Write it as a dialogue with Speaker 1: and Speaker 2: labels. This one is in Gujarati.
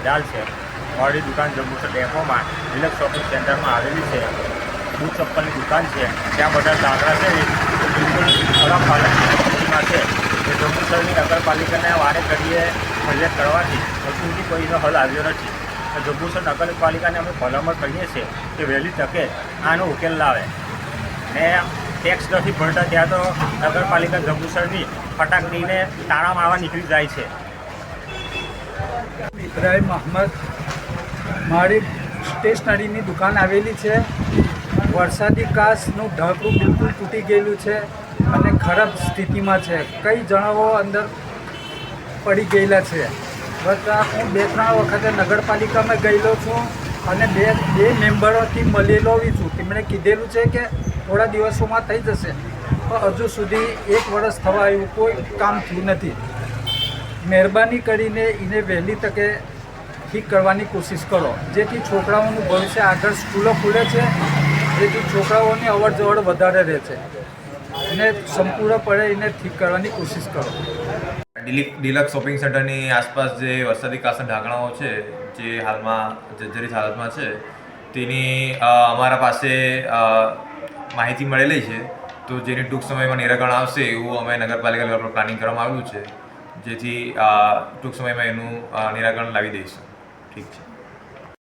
Speaker 1: પંડાલ છે, મારી દુકાન જંબુસર ડેપોમાં ડિલક્સ શોપિંગ સેન્ટરમાં આવેલી છે. બૂટ ચપ્પલની દુકાન છે. ત્યાં બધા દાદરા છે એ બિલકુલ ખરાબ હાલતમાં છે. એ જંબુસરની નગરપાલિકાને વારે ઘડીએ ફરિયાદ કરવાથી હજુ સુધી કોઈનો હલ આવ્યો નથી. જંબુસર નગરપાલિકાને અમે ભલામણ કરીએ છીએ કે વહેલી તકે આનો ઉકેલ લાવે ને ટેક્સ નથી ભરતા ત્યાં તો નગરપાલિકા જંબુસરની ફટાકડીને તાળા મારવા નીકળી જાય છે.
Speaker 2: ઇબ્રાહિમ અહમદ, મારી સ્ટેશનરીની દુકાન આવેલી છે. વરસાદી કાચનું ઢાંકણું બિલકુલ તૂટી ગયેલું છે અને ખરાબ સ્થિતિમાં છે. કઈ જણાવો અંદર પડી ગયેલા છે. હું 2-3 વખતે નગરપાલિકામાં ગયેલો છું અને બે મેમ્બરોથી મળેલો છું. તેમણે કીધેલું છે કે થોડા દિવસોમાં થઈ જશે, પણ હજુ સુધી 1 વર્ષ થવા આવ્યું, કોઈ કામ થયું નથી. મહેરબાની કરીને એને વહેલી તકે ઠીક કરવાની કોશિશ કરો, જેથી છોકરાઓનું ભવિષ્ય આગળ સ્કૂલો ખુલે છે, જેથી છોકરાઓની અવર જવર વધારે રહે છે. એને સંપૂર્ણપણે એને ઠીક કરવાની કોશિશ કરો.
Speaker 3: ડિલક્સ શોપિંગ સેન્ટરની આસપાસ જે વરસાદી કાચના ઢાંકણાઓ છે જે હાલમાં જર્જરિત હાલતમાં છે, તેની અમારા પાસે માહિતી મળેલી છે. તો જેની ટૂંક સમયમાં નિરાકરણ આવશે એવું અમે નગરપાલિકા લેવલ પર પ્લાનિંગ કરવામાં આવ્યું છે, જેથી ટૂંક સમયમાં એનું નિરાકરણ લાવી દઈશું. ઠીક છે.